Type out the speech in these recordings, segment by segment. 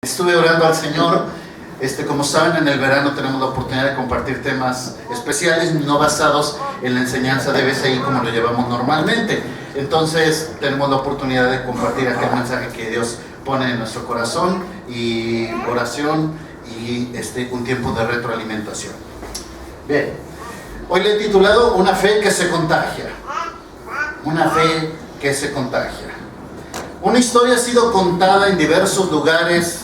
Estuve orando al Señor. Como saben, en el verano tenemos la oportunidad de compartir temas especiales, no basados en la enseñanza de BCI como lo llevamos normalmente. Entonces tenemos la oportunidad de compartir aquel mensaje que Dios pone en nuestro corazón, y oración y un tiempo de retroalimentación. Bien, hoy le he titulado Una fe que se contagia. Una fe que se contagia. Una historia ha sido contada en diversos lugares,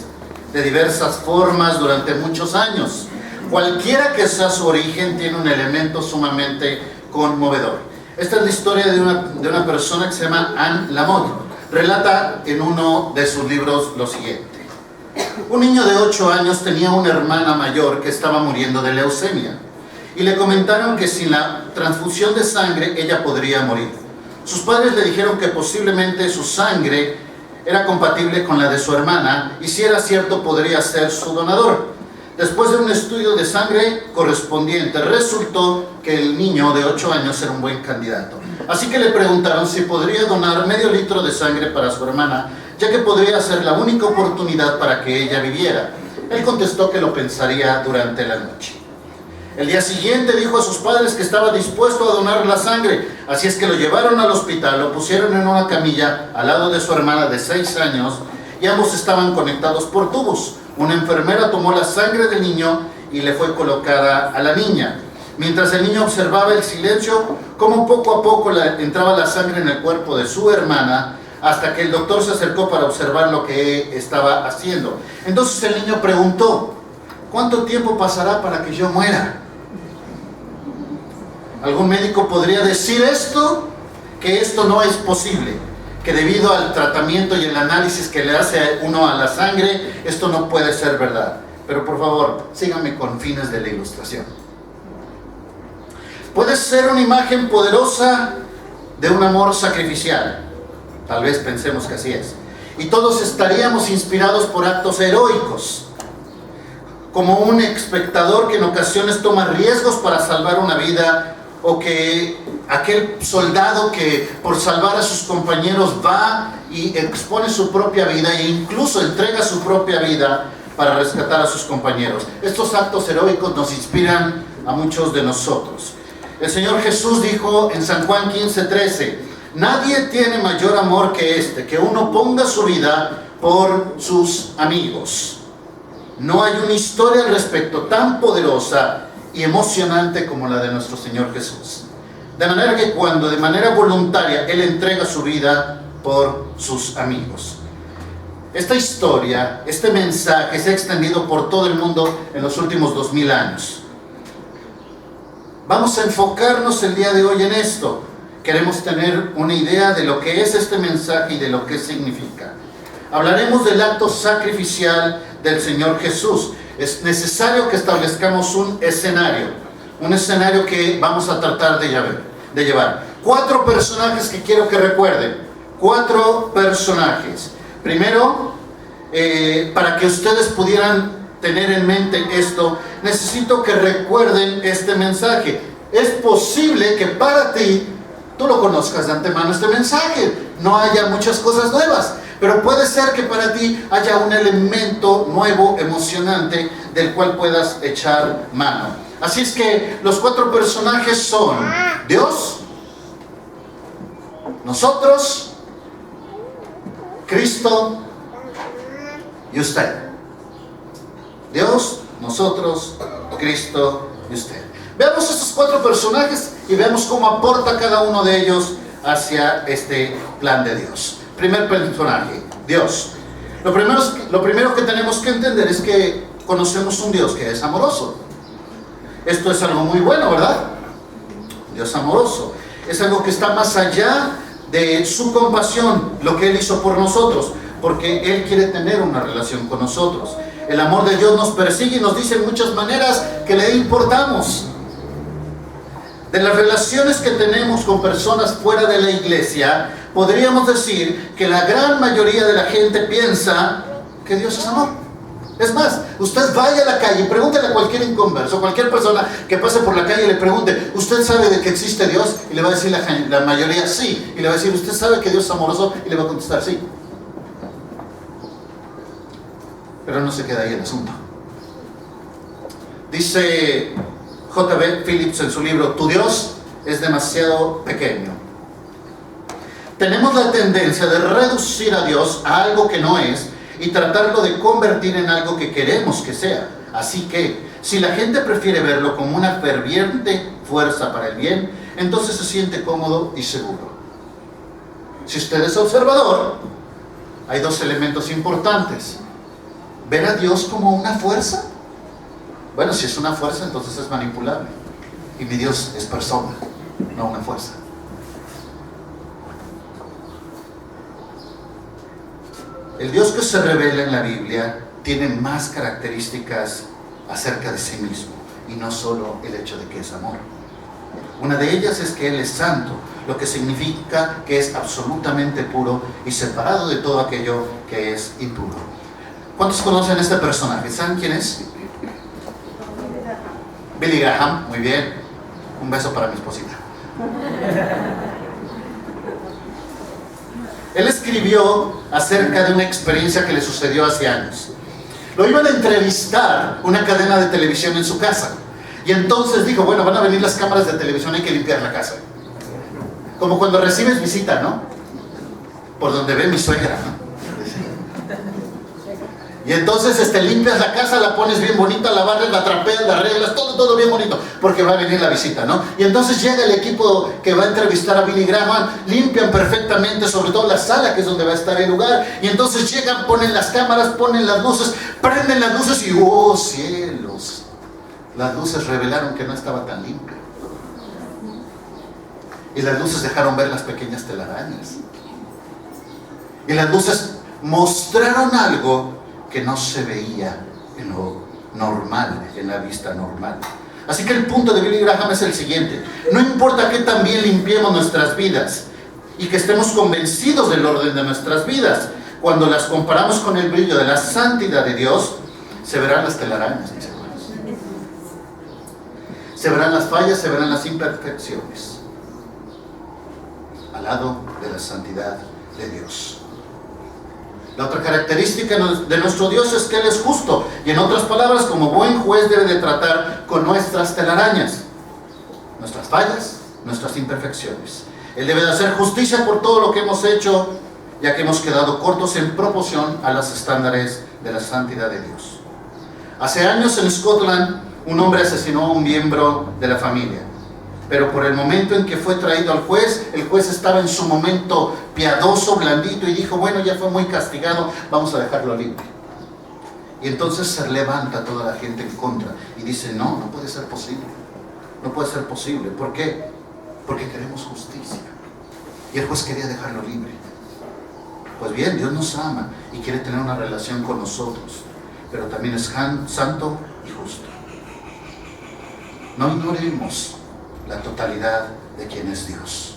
de diversas formas, durante muchos años. Cualquiera que sea su origen, tiene un elemento sumamente conmovedor. Esta es la historia de una persona que se llama Anne Lamott. Relata en uno de sus libros lo siguiente: un niño de 8 años tenía una hermana mayor que estaba muriendo de leucemia, y le comentaron que sin la transfusión de sangre ella podría morir. Sus padres le dijeron que posiblemente su sangre era compatible con la de su hermana, y si era cierto podría ser su donador. Después de un estudio de sangre correspondiente, resultó que el niño de 8 años era un buen candidato. Así que le preguntaron si podría donar medio litro de sangre para su hermana, ya que podría ser la única oportunidad para que ella viviera. Él contestó que lo pensaría durante la noche. El día siguiente dijo a sus padres que estaba dispuesto a donar la sangre, así es que lo llevaron al hospital, lo pusieron en una camilla al lado de su hermana de 6 años, y ambos estaban conectados por tubos. Una enfermera tomó la sangre del niño y le fue colocada a la niña. Mientras el niño observaba el silencio, como poco a poco entraba la sangre en el cuerpo de su hermana, hasta que el doctor se acercó para observar lo que estaba haciendo. Entonces el niño preguntó: ¿cuánto tiempo pasará para que yo muera? ¿Algún médico podría decir esto? Que esto no es posible, que debido al tratamiento y el análisis que le hace uno a la sangre, esto no puede ser verdad. Pero por favor, síganme con fines de la ilustración. Puede ser una imagen poderosa de un amor sacrificial. Tal vez pensemos que así es. Y todos estaríamos inspirados por actos heroicos, como un espectador que en ocasiones toma riesgos para salvar una vida, o que aquel soldado que por salvar a sus compañeros va y expone su propia vida e incluso entrega su propia vida para rescatar a sus compañeros. Estos actos heroicos nos inspiran a muchos de nosotros. El Señor Jesús dijo en San Juan 15:13: nadie tiene mayor amor que este, que uno ponga su vida por sus amigos. No hay una historia al respecto tan poderosa y emocionante como la de nuestro Señor Jesús. De manera que cuando de manera voluntaria Él entrega su vida por sus amigos. Esta historia, este mensaje se ha extendido por todo el mundo en los últimos 2000 años. Vamos a enfocarnos el día de hoy en esto. Queremos tener una idea de lo que es este mensaje y de lo que significa. Hablaremos del acto sacrificial del Señor Jesús. Es necesario que establezcamos un escenario que vamos a tratar de llevar. 4 personajes que quiero que recuerden. 4 personajes. Primero, para que ustedes pudieran tener en mente esto, necesito que recuerden este mensaje. Es posible que para ti, tú lo conozcas de antemano este mensaje, no haya muchas cosas nuevas, pero puede ser que para ti haya un elemento nuevo, emocionante, del cual puedas echar mano. Así es que los 4 personajes son Dios, nosotros, Cristo y usted. Dios, nosotros, Cristo y usted. Veamos estos 4 personajes y veamos cómo aporta cada uno de ellos hacia este plan de Dios. Primer personaje, Dios. Lo primero que tenemos que entender es que conocemos un Dios que es amoroso. Esto es algo muy bueno, ¿verdad? Dios amoroso. Es algo que está más allá de su compasión, lo que Él hizo por nosotros, porque Él quiere tener una relación con nosotros. El amor de Dios nos persigue y nos dice en muchas maneras que le importamos. De las relaciones que tenemos con personas fuera de la iglesia, podríamos decir que la gran mayoría de la gente piensa que Dios es amor. Es más, usted vaya a la calle y pregúntele a cualquier inconverso, cualquier persona que pase por la calle y le pregunte: ¿usted sabe de que existe Dios? Y le va a decir la mayoría sí. Y le va a decir: ¿usted sabe que Dios es amoroso? Y le va a contestar sí. Pero no se queda ahí el asunto. Dice J.B. Phillips en su libro, Tu Dios es demasiado pequeño. Tenemos la tendencia de reducir a Dios a algo que no es y tratarlo de convertir en algo que queremos que sea. Así que, si la gente prefiere verlo como una ferviente fuerza para el bien, entonces se siente cómodo y seguro. Si usted es observador, hay dos elementos importantes. ¿Ver a Dios como una fuerza? Bueno, si es una fuerza, entonces es manipulable. Y mi Dios es persona, no una fuerza. El Dios que se revela en la Biblia tiene más características acerca de sí mismo, y no solo el hecho de que es amor. Una de ellas es que Él es santo, lo que significa que es absolutamente puro y separado de todo aquello que es impuro. ¿Cuántos conocen a este personaje? ¿Saben quién es? Billy Graham, muy bien. Un beso para mi esposita. Él escribió acerca de una experiencia que le sucedió hace años. Lo iban a entrevistar una cadena de televisión en su casa. Y entonces dijo, bueno, van a venir las cámaras de televisión, hay que limpiar la casa. Como cuando recibes visita, ¿no? Por donde ve mi suegra, ¿no? Y entonces limpias la casa, la pones bien bonita, la barres, la trapeas, la arreglas, todo bien bonito, porque va a venir la visita, ¿no? Y entonces llega el equipo que va a entrevistar a Billy Graham, limpian perfectamente, sobre todo la sala, que es donde va a estar el lugar, y entonces llegan, ponen las cámaras, ponen las luces, prenden las luces y ¡oh cielos! Las luces revelaron que no estaba tan limpio. Y las luces dejaron ver las pequeñas telarañas. Y las luces mostraron algo que no se veía en lo normal, en la vista normal. Así que el punto de Billy Graham es el siguiente: no importa qué tan bien limpiemos nuestras vidas y que estemos convencidos del orden de nuestras vidas, cuando las comparamos con el brillo de la santidad de Dios, se verán las telarañas, mis hermanos. Se verán las fallas, se verán las imperfecciones, al lado de la santidad de Dios. La otra característica de nuestro Dios es que Él es justo, y en otras palabras, como buen juez debe de tratar con nuestras telarañas, nuestras fallas, nuestras imperfecciones. Él debe de hacer justicia por todo lo que hemos hecho, ya que hemos quedado cortos en proporción a los estándares de la santidad de Dios. Hace años en Scotland, un hombre asesinó a un miembro de la familia. Pero por el momento en que fue traído al juez, el juez estaba en su momento piadoso, blandito, y dijo, bueno, ya fue muy castigado, vamos a dejarlo libre. Y entonces se levanta toda la gente en contra y dice, no puede ser posible. No puede ser posible. ¿Por qué? Porque queremos justicia. Y el juez quería dejarlo libre. Pues bien, Dios nos ama y quiere tener una relación con nosotros, pero también es santo y justo. No ignoremos la totalidad de quién es Dios.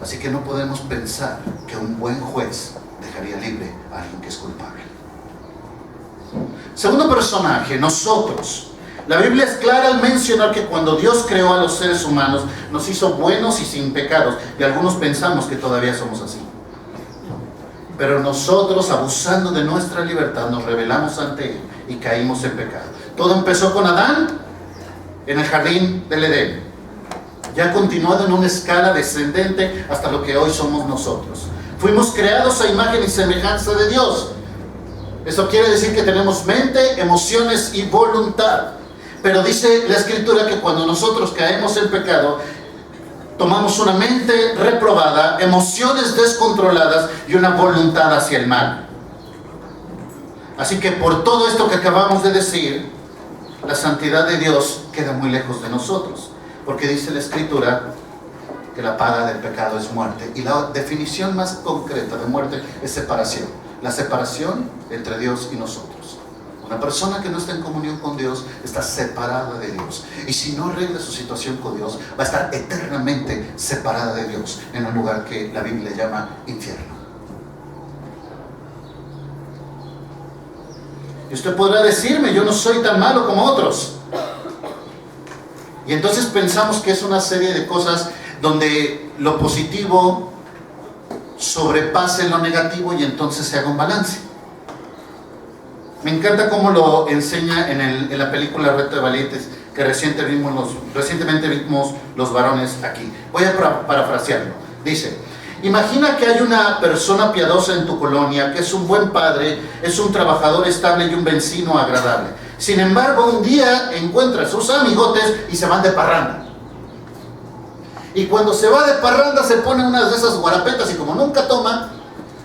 Así que no podemos pensar que un buen juez dejaría libre a alguien que es culpable. Segundo personaje, nosotros. La Biblia es clara al mencionar que cuando Dios creó a los seres humanos, nos hizo buenos y sin pecados, y algunos pensamos que todavía somos así. Pero nosotros, abusando de nuestra libertad, nos rebelamos ante Él y caímos en pecado. Todo empezó con Adán en el jardín del Edén, ya ha continuado en una escala descendente hasta lo que hoy somos nosotros. Fuimos creados a imagen y semejanza de Dios. Eso quiere decir que tenemos mente, emociones y voluntad. Pero dice la Escritura que cuando nosotros caemos en pecado, tomamos una mente reprobada, emociones descontroladas y una voluntad hacia el mal. Así que por todo esto que acabamos de decir, la santidad de Dios queda muy lejos de nosotros, porque dice la Escritura que la paga del pecado es muerte, y la definición más concreta de muerte es separación, la separación entre Dios y nosotros. Una persona que no está en comunión con Dios está separada de Dios, y si no arregla su situación con Dios, va a estar eternamente separada de Dios en un lugar que la Biblia llama infierno. Y usted podrá decirme, yo no soy tan malo como otros. Y entonces pensamos que es una serie de cosas donde lo positivo sobrepase lo negativo y entonces se haga un balance. Me encanta cómo lo enseña en la película Reto de Valientes, que recientemente vimos los varones aquí. Voy a parafrasearlo. Dice: imagina que hay una persona piadosa en tu colonia, que es un buen padre, es un trabajador estable y un vecino agradable. Sin embargo, un día encuentra a sus amigotes y se van de parranda. Y cuando se va de parranda se pone unas de esas guarapetas y como nunca toma,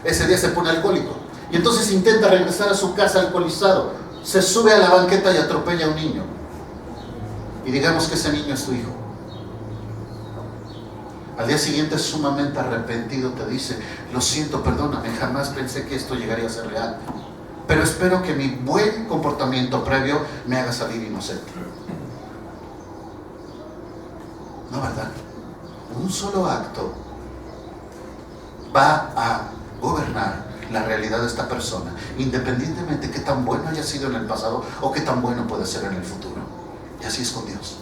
ese día se pone alcohólico. Y entonces intenta regresar a su casa alcoholizado. Se sube a la banqueta y atropella a un niño. Y digamos que ese niño es tu hijo. Al día siguiente, sumamente arrepentido, te dice: lo siento, perdóname, jamás pensé que esto llegaría a ser real. Pero espero que mi buen comportamiento previo me haga salir inocente. No, ¿verdad? Un solo acto va a gobernar la realidad de esta persona, independientemente de qué tan bueno haya sido en el pasado o qué tan bueno puede ser en el futuro. Y así es con Dios.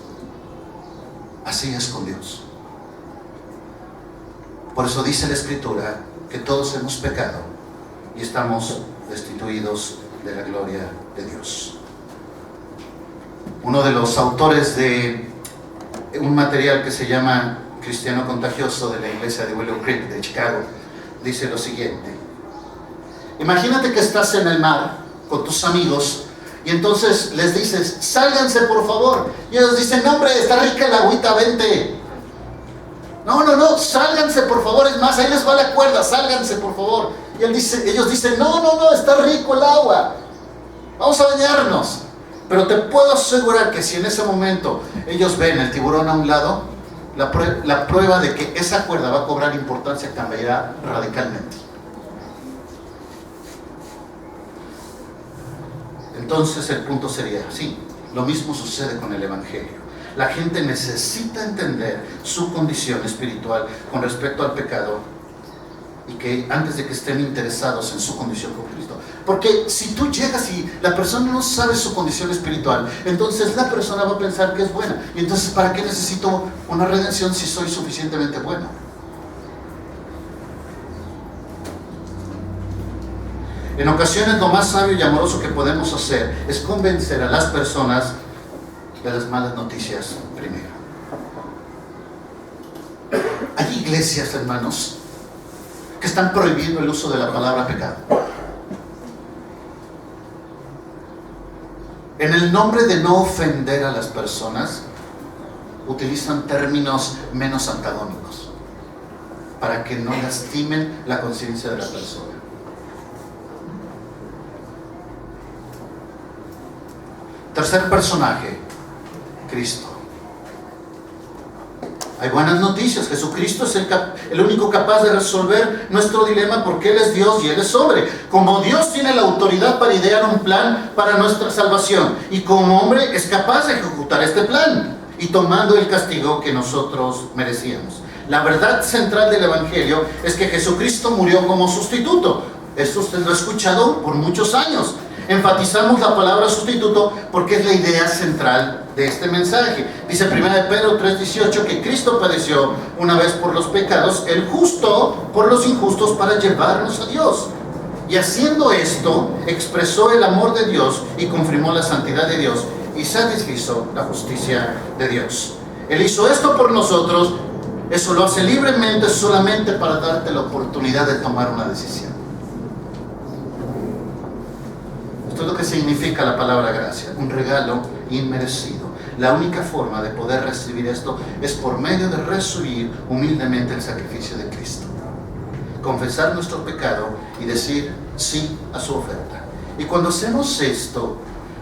Así es con Dios. Por eso dice la Escritura que todos hemos pecado y estamos destituidos de la gloria de Dios. Uno de los autores de un material que se llama Cristiano Contagioso, de la iglesia de Willow Creek de Chicago, dice lo siguiente: imagínate que estás en el mar con tus amigos y entonces les dices: sálganse por favor, y ellos dicen: no hombre, está rica el agüita, vente. No, sálganse por favor, es más, ahí les va la cuerda, sálganse por favor. Y ellos dicen: no, está rico el agua, vamos a bañarnos. Pero te puedo asegurar que si en ese momento ellos ven el tiburón a un lado, la prueba de que esa cuerda va a cobrar importancia cambiará radicalmente. Entonces el punto sería, sí, lo mismo sucede con el Evangelio. La gente necesita entender su condición espiritual con respecto al pecado, y que antes de que estén interesados en su condición con Cristo. Porque si tú llegas y la persona no sabe su condición espiritual, entonces la persona va a pensar que es buena. Y entonces, ¿para qué necesito una redención si soy suficientemente bueno? En ocasiones lo más sabio y amoroso que podemos hacer es convencer a las personas de las malas noticias primero. Hay iglesias, hermanos, que están prohibiendo el uso de la palabra pecado. En el nombre de no ofender a las personas, utilizan términos menos antagónicos para que no lastimen la conciencia de la persona. Tercer personaje, Cristo. Hay buenas noticias. Jesucristo es el único capaz de resolver nuestro dilema, porque Él es Dios y Él es hombre. Como Dios tiene la autoridad para idear un plan para nuestra salvación, y como hombre es capaz de ejecutar este plan, y tomando el castigo que nosotros merecíamos. La verdad central del Evangelio es que Jesucristo murió como sustituto. Esto usted lo ha escuchado por muchos años. Enfatizamos la palabra sustituto porque es la idea central de este mensaje. Dice 1 Pedro 3:18 que Cristo padeció una vez por los pecados, el justo por los injustos, para llevarnos a Dios. Y haciendo esto, expresó el amor de Dios y confirmó la santidad de Dios y satisfizo la justicia de Dios. Él hizo esto por nosotros. Eso lo hace libremente, solamente para darte la oportunidad de tomar una decisión. Esto es lo que significa la palabra gracia, un regalo inmerecido. La única forma de poder recibir esto es por medio de recibir humildemente el sacrificio de Cristo, confesar nuestro pecado y decir sí a su oferta. Y cuando hacemos esto,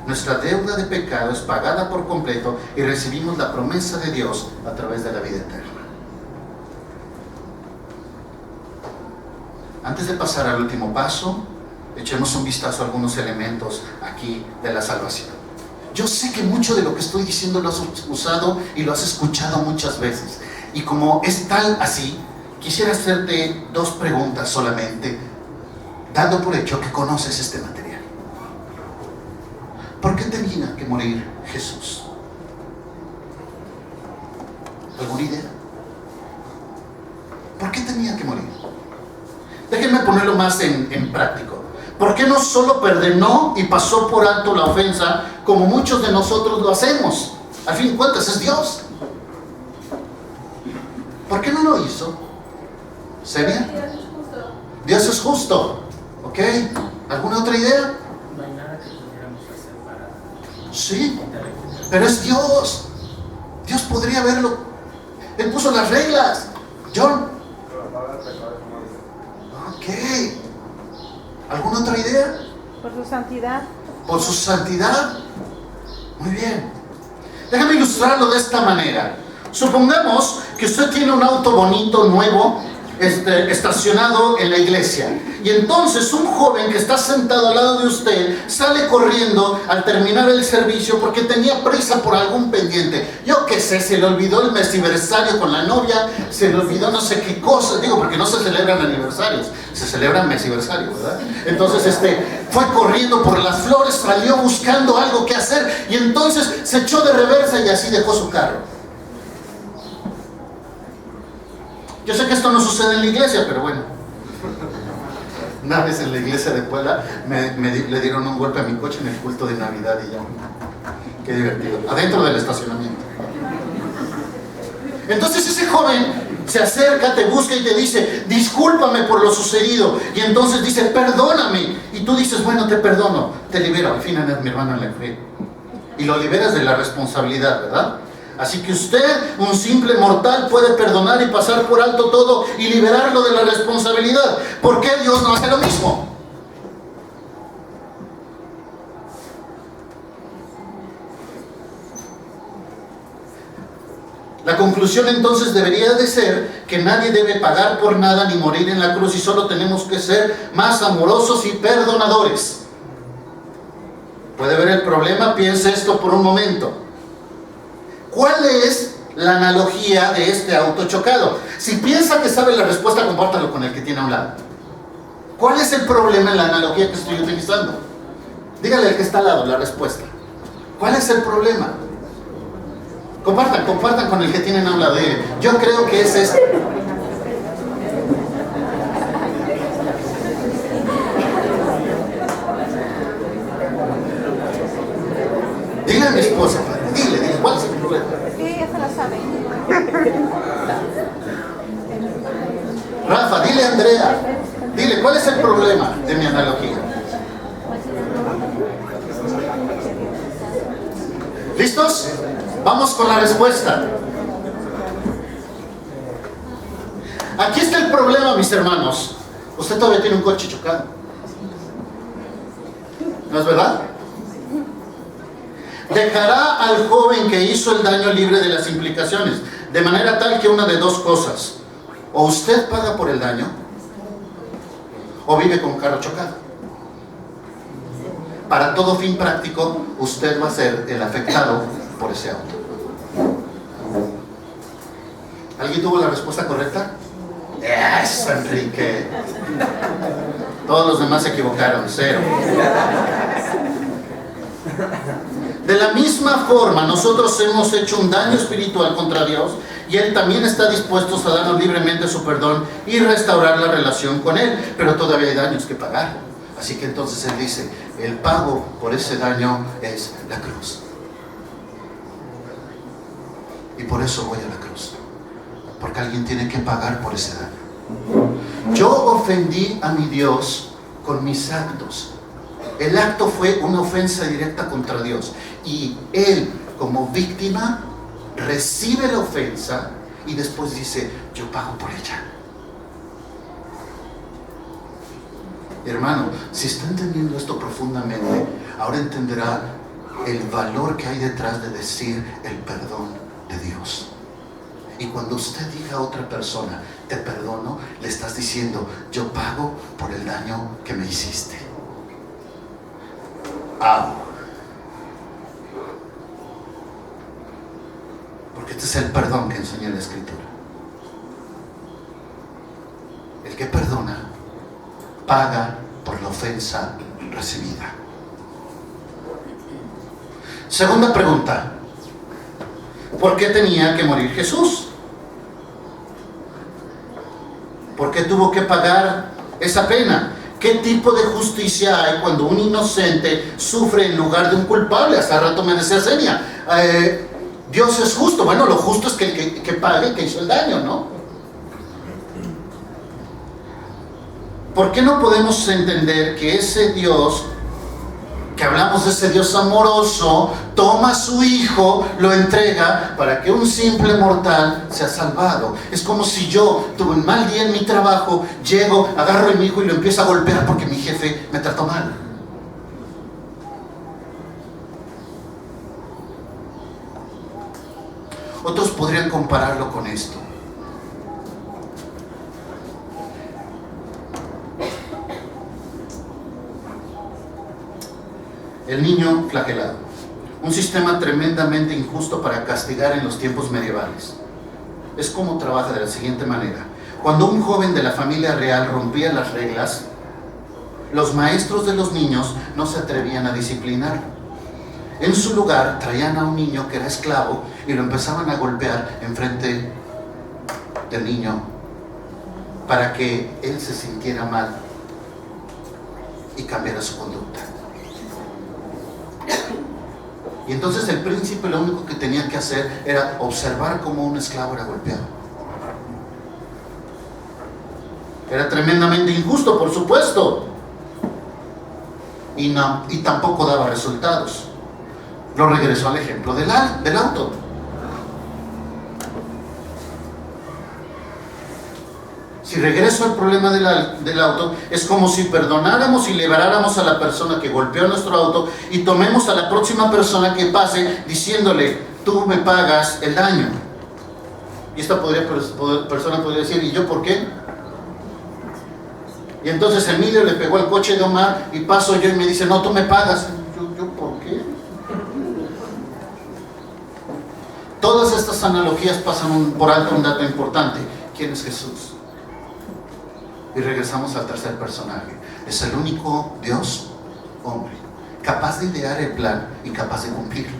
nuestra deuda de pecado es pagada por completo y recibimos la promesa de Dios a través de la vida eterna. Antes de pasar al último paso, echemos un vistazo a algunos elementos aquí de la salvación. Yo sé que mucho de lo que estoy diciendo lo has usado y lo has escuchado muchas veces. Y como es tal así, quisiera hacerte dos preguntas solamente, dando por hecho que conoces este material. ¿Por qué tenía que morir Jesús? ¿Alguna idea? ¿Por qué tenía que morir? Déjenme ponerlo más en práctico. ¿Por qué no solo perdonó y pasó por alto la ofensa como muchos de nosotros lo hacemos? Al fin de cuentas es Dios. ¿Por qué no lo hizo? ¿Seria? Dios es justo. ¿Ok? ¿Alguna otra idea? No hay nada que pudiéramos hacer para... Sí, pero es Dios. Dios podría verlo. Él puso las reglas. John. Ok. ¿Alguna otra idea? Por su santidad. Por su santidad. Muy bien. Déjame ilustrarlo de esta manera. Supongamos que usted tiene un auto bonito, nuevo, estacionado en la iglesia. Y entonces un joven que está sentado al lado de usted sale corriendo al terminar el servicio porque tenía prisa por algún pendiente. Yo qué sé, se le olvidó el mesiversario con la novia, se le olvidó no sé qué cosa. Digo, porque no se celebran aniversarios, se celebran mesiversarios, ¿verdad? Entonces fue corriendo por las flores, salió buscando algo que hacer y entonces se echó de reversa y así dejó su carro. Yo sé que esto no sucede en la iglesia, pero bueno. Una vez en la iglesia de Puebla le dieron un golpe a mi coche en el culto de Navidad y ya. Qué divertido. Adentro del estacionamiento. Entonces ese joven se acerca, te busca y te dice, discúlpame por lo sucedido. Y entonces dice, perdóname. Y tú dices, bueno, te perdono, te libero. Al fin eres mi hermano en la fe. Y lo liberas de la responsabilidad, ¿verdad? Así que usted, un simple mortal, puede perdonar y pasar por alto todo y liberarlo de la responsabilidad. ¿Por qué Dios no hace lo mismo? La conclusión entonces debería de ser que nadie debe pagar por nada ni morir en la cruz y solo tenemos que ser más amorosos y perdonadores. ¿Puede ver el problema? Piense esto por un momento. ¿Cuál es la analogía de este auto chocado? Si piensa que sabe la respuesta, compártalo con el que tiene a un lado. ¿Cuál es el problema en la analogía que estoy utilizando? Dígale al que está al lado la respuesta. ¿Cuál es el problema? Compartan con el que tienen a un lado. Yo creo que es este. Dile a mi esposa, dile, ¿cuál es el problema? Sí, ya se la sabe. Rafa, dile a Andrea, dile, ¿cuál es el problema de mi analogía? ¿Listos? Vamos con la respuesta. Aquí está el problema, mis hermanos. Usted todavía tiene un coche chocado. ¿No es verdad? Dejará al joven que hizo el daño libre de las implicaciones, de manera tal que una de dos cosas: o usted paga por el daño, o vive con un carro chocado. Para todo fin práctico, usted va a ser el afectado por ese auto. ¿Alguien tuvo la respuesta correcta? ¡Eso, Enrique! Todos los demás se equivocaron, 0. De la misma forma, nosotros hemos hecho un daño espiritual contra Dios y Él también está dispuesto a darnos libremente su perdón y restaurar la relación con Él, pero todavía hay daños que pagar. Así que entonces Él dice, el pago por ese daño es la cruz. Y por eso voy a la cruz, porque alguien tiene que pagar por ese daño. Yo ofendí a mi Dios con mis actos. El acto fue una ofensa directa contra Dios. Y Él, como víctima, recibe la ofensa y después dice, yo pago por ella. Hermano, si está entendiendo esto profundamente, ahora entenderá el valor que hay detrás de decir el perdón de Dios. Y cuando usted diga a otra persona, te perdono, le estás diciendo, yo pago por el daño que me hiciste. Porque este es el perdón que enseña la Escritura. El que perdona paga por la ofensa recibida. Segunda pregunta: ¿por qué tenía que morir Jesús? ¿Por qué tuvo que pagar esa pena? ¿Qué tipo de justicia hay cuando un inocente sufre en lugar de un culpable? Hace rato me decía Senia, Dios es justo. Bueno, lo justo es que pague el que hizo el daño, ¿no? ¿Por qué no podemos entender que ese Dios, que hablamos de ese Dios amoroso, toma a su hijo, lo entrega para que un simple mortal sea salvado? Es como si yo tuve un mal día en mi trabajo, llego, agarro a mi hijo y lo empiezo a golpear porque mi jefe me trató mal. Otros podrían compararlo con esto. El niño flagelado, un sistema tremendamente injusto para castigar en los tiempos medievales. Es como trabaja de la siguiente manera. Cuando un joven de la familia real rompía las reglas, los maestros de los niños no se atrevían a disciplinarlo. En su lugar traían a un niño que era esclavo y lo empezaban a golpear enfrente del niño para que él se sintiera mal y cambiara su conducta. Y entonces el príncipe lo único que tenía que hacer era observar cómo un esclavo era golpeado. Era tremendamente injusto, por supuesto. Y tampoco daba resultados. Lo regresó al ejemplo del auto. Si regreso al problema del auto, es como si perdonáramos y liberáramos a la persona que golpeó nuestro auto y tomemos a la próxima persona que pase diciéndole, tú me pagas el daño. Y esta persona podría decir, ¿y yo por qué? Y entonces Emilio le pegó al coche de Omar y paso yo y me dice, no, tú me pagas. ¿Yo por qué? Todas estas analogías pasan por alto un dato importante. ¿Quién es Jesús? Y regresamos al tercer personaje. Es el único Dios, hombre, capaz de idear el plan y capaz de cumplirlo.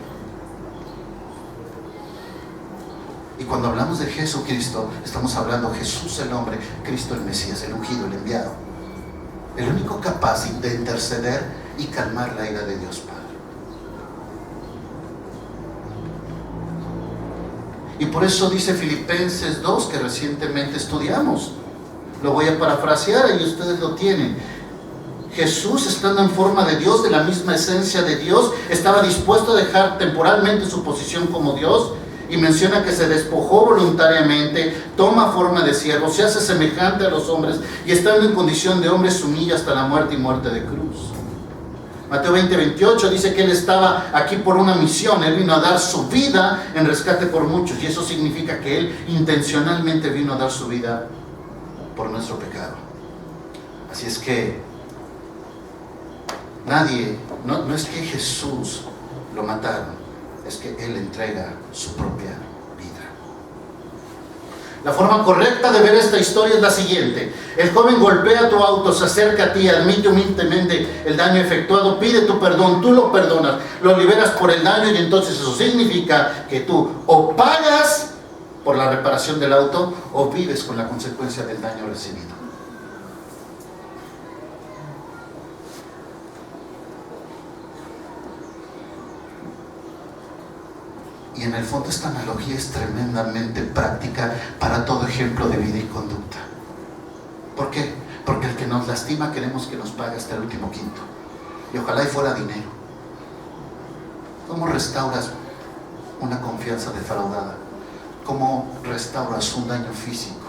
Y cuando hablamos de Jesucristo, estamos hablando de Jesús el hombre, Cristo el Mesías, el ungido, el enviado. El único capaz de interceder y calmar la ira de Dios Padre. Y por eso dice Filipenses 2, que recientemente estudiamos. Lo voy a parafrasear y ustedes lo tienen. Jesús, estando en forma de Dios, de la misma esencia de Dios, estaba dispuesto a dejar temporalmente su posición como Dios, y menciona que se despojó voluntariamente, toma forma de siervo, se hace semejante a los hombres, y estando en condición de hombre se humilla hasta la muerte y muerte de cruz. Mateo 20:28 dice que Él estaba aquí por una misión. Él vino a dar su vida en rescate por muchos, y eso significa que Él intencionalmente vino a dar su vida por nuestro pecado. Así es que no es que Jesús lo mataron, es que Él entrega su propia vida. La forma correcta de ver esta historia es la siguiente: el joven golpea tu auto, se acerca a ti, admite humildemente el daño efectuado, pide tu perdón, tú lo perdonas, lo liberas por el daño, y entonces eso significa que tú o pagas por la reparación del auto o vives con la consecuencia del daño recibido. Y en el fondo esta analogía es tremendamente práctica para todo ejemplo de vida y conducta. ¿Por qué? Porque el que nos lastima queremos que nos pague hasta el último quinto. Y ojalá y fuera dinero. ¿Cómo restauras una confianza defraudada? ¿Cómo restauras un daño físico?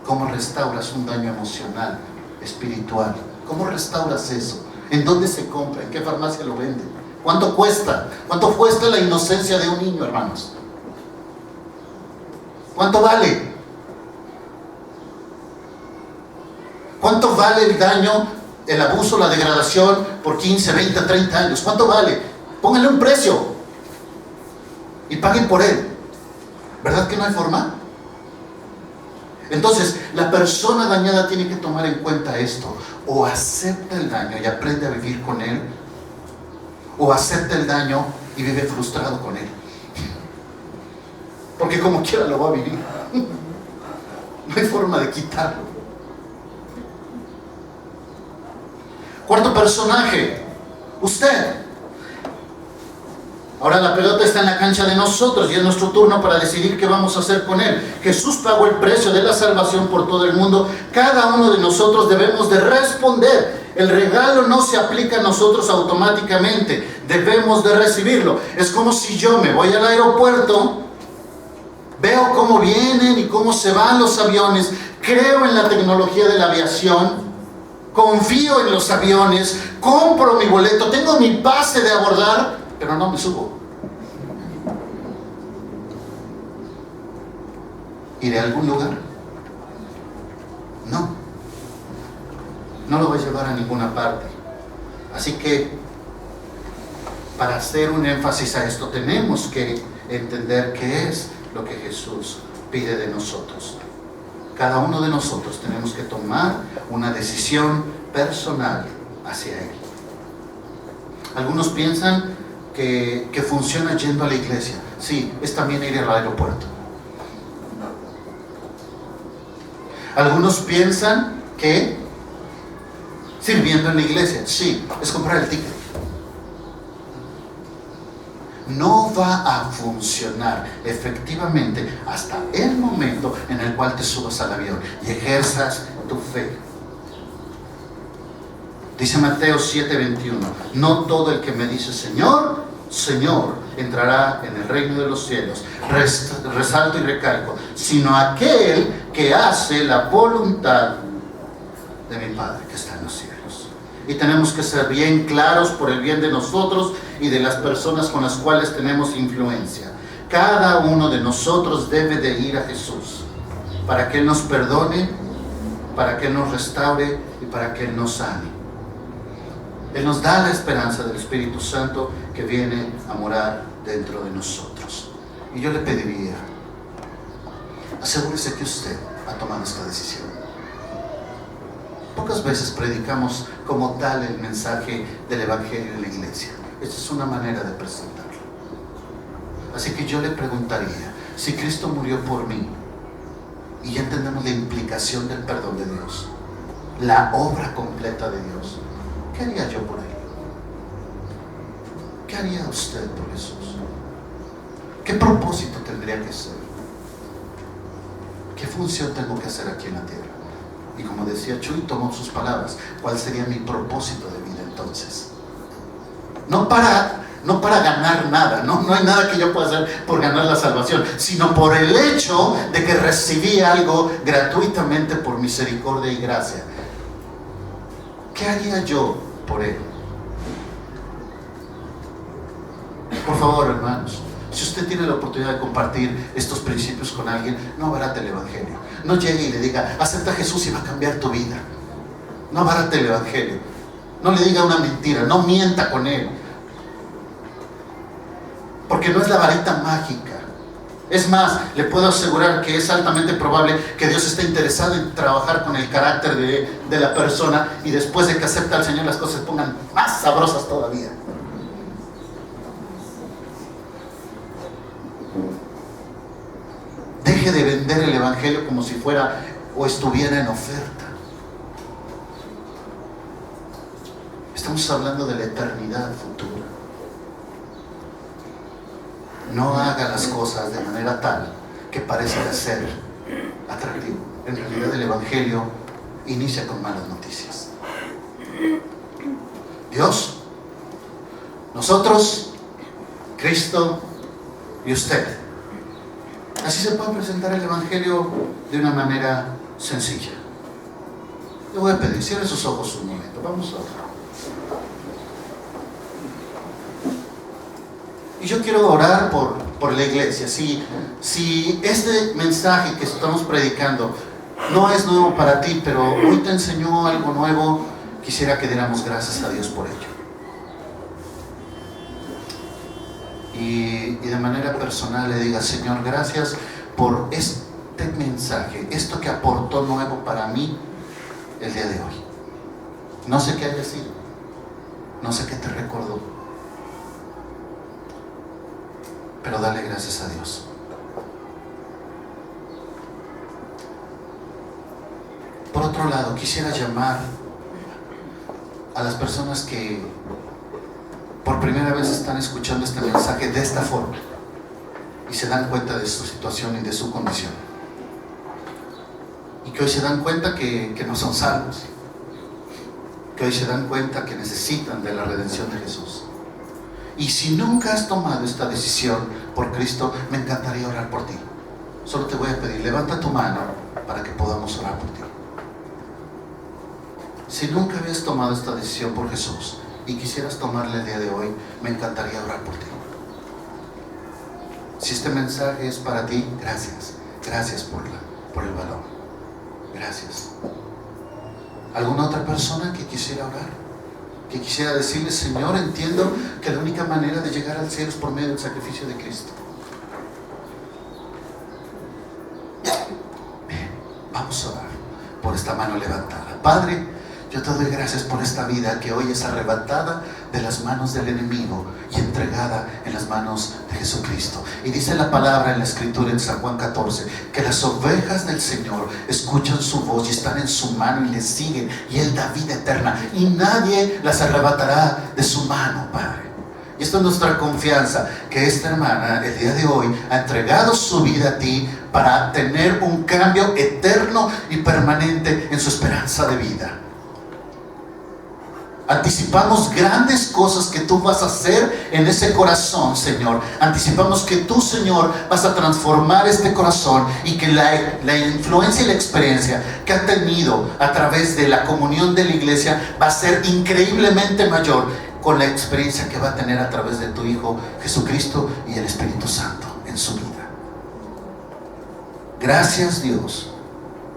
¿Cómo restauras un daño emocional, espiritual? ¿Cómo restauras eso? ¿En dónde se compra? ¿En qué farmacia lo venden? ¿Cuánto cuesta? ¿Cuánto cuesta la inocencia de un niño, hermanos? ¿Cuánto vale? ¿Cuánto vale el daño, el abuso, la degradación por 15, 20, 30 años? ¿Cuánto vale? Pónganle un precio y paguen por él. ¿Verdad que no hay forma? Entonces, la persona dañada tiene que tomar en cuenta esto: o acepta el daño y aprende a vivir con él, o acepta el daño y vive frustrado con él, porque como quiera lo va a vivir. No hay forma de quitarlo. Cuarto personaje, usted. Ahora la pelota está en la cancha de nosotros y es nuestro turno para decidir qué vamos a hacer con él. Jesús pagó el precio de la salvación por todo el mundo. Cada uno de nosotros debemos de responder. El regalo no se aplica a nosotros automáticamente. Debemos de recibirlo. Es como si yo me voy al aeropuerto, veo cómo vienen y cómo se van los aviones, creo en la tecnología de la aviación, confío en los aviones, compro mi boleto, tengo mi pase de abordar, pero no me subo. ¿Iré a algún lugar? No. No lo voy a llevar a ninguna parte. Así que, para hacer un énfasis a esto, tenemos que entender qué es lo que Jesús pide de nosotros. Cada uno de nosotros tenemos que tomar una decisión personal hacia Él. Algunos piensan que funciona yendo a la iglesia. Sí, es también ir al aeropuerto. Algunos piensan que sirviendo en la iglesia, sí, es comprar el ticket. No va a funcionar efectivamente hasta el momento en el cual te subas al avión y ejerzas tu fe. Dice Mateo 7:21, no todo el que me dice Señor, Señor, entrará en el reino de los cielos. Resalto y recalco, sino aquel que hace la voluntad de mi Padre que está en los cielos. Y tenemos que ser bien claros por el bien de nosotros y de las personas con las cuales tenemos influencia. Cada uno de nosotros debe de ir a Jesús para que Él nos perdone, para que Él nos restaure y para que Él nos sane. Él nos da la esperanza del Espíritu Santo que viene a morar dentro de nosotros. Y yo le pediría, asegúrese que usted ha tomado esta decisión. Pocas veces predicamos como tal el mensaje del Evangelio en la iglesia. Esta es una manera de presentarlo. Así que yo le preguntaría, si Cristo murió por mí, y ya entendemos la implicación del perdón de Dios, la obra completa de Dios, ¿qué haría yo por Él? ¿Qué haría usted por Jesús? ¿Qué propósito tendría que ser? ¿Qué función tengo que hacer aquí en la tierra? Y como decía Chuy, tomó sus palabras. ¿Cuál sería mi propósito de vida entonces? No para ganar nada, no hay nada que yo pueda hacer por ganar la salvación, sino por el hecho de que recibí algo gratuitamente por misericordia y gracia. ¿Qué haría yo por Él? Por favor, hermanos, si usted tiene la oportunidad de compartir estos principios con alguien, no abarate el Evangelio. No llegue y le diga, acepta a Jesús y va a cambiar tu vida. No abarate el Evangelio. No le diga una mentira, no mienta con Él. Porque no es la varita mágica. Es más, le puedo asegurar que es altamente probable que Dios esté interesado en trabajar con el carácter de la persona, y después de que acepta al Señor las cosas se pongan más sabrosas todavía. Deje de vender el Evangelio como si fuera o estuviera en oferta. Estamos hablando de la eternidad futura. No haga las cosas de manera tal que parezca ser atractivo. En realidad el Evangelio inicia con malas noticias. Dios, nosotros, Cristo y usted. Así se puede presentar el Evangelio de una manera sencilla. Le voy a pedir, cierre sus ojos un momento. Vamos a orar. Y yo quiero orar por la iglesia. Si este mensaje que estamos predicando no es nuevo para ti, pero hoy te enseñó algo nuevo, quisiera que diéramos gracias a Dios por ello. Y de manera personal le diga, Señor, gracias por este mensaje, esto que aportó nuevo para mí el día de hoy. No sé qué haya sido, no sé qué te recordó, pero dale gracias a Dios. Por otro lado, quisiera llamar a las personas que por primera vez están escuchando este mensaje de esta forma y se dan cuenta de su situación y de su condición, y que hoy se dan cuenta que no son salvos, que hoy se dan cuenta que necesitan de la redención de Jesús. Y si nunca has tomado esta decisión por Cristo, me encantaría orar por ti. Solo te voy a pedir, levanta tu mano para que podamos orar por ti. Si nunca habías tomado esta decisión por Jesús y quisieras tomarla el día de hoy, me encantaría orar por ti. Si este mensaje es para ti, gracias. Gracias por el valor. Gracias. ¿Alguna otra persona que quisiera orar? Que quisiera decirle: Señor, entiendo que la única manera de llegar al cielo es por medio del sacrificio de Cristo. Bien, vamos a orar por esta mano levantada. Padre, yo te doy gracias por esta vida que hoy es arrebatada de las manos del enemigo y entregada en las manos de Jesucristo. Y dice la palabra en la Escritura en San Juan 14 que las ovejas del Señor escuchan su voz y están en su mano y le siguen, y Él da vida eterna y nadie las arrebatará de su mano, Padre. Y esta es nuestra confianza, que esta hermana el día de hoy ha entregado su vida a ti para tener un cambio eterno y permanente en su esperanza de vida. Anticipamos grandes cosas que tú vas a hacer en ese corazón, Señor. Anticipamos que tú, Señor, vas a transformar este corazón, y que la influencia y la experiencia que ha tenido a través de la comunión de la iglesia va a ser increíblemente mayor con la experiencia que va a tener a través de tu Hijo Jesucristo y el Espíritu Santo en su vida. Gracias, Dios,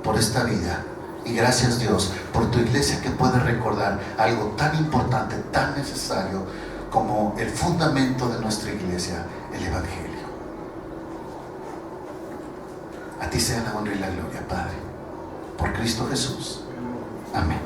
por esta vida. Y gracias, Dios, por tu iglesia que puede recordar algo tan importante, tan necesario como el fundamento de nuestra iglesia, el Evangelio. A ti sea la honra y la gloria, Padre, por Cristo Jesús. Amén.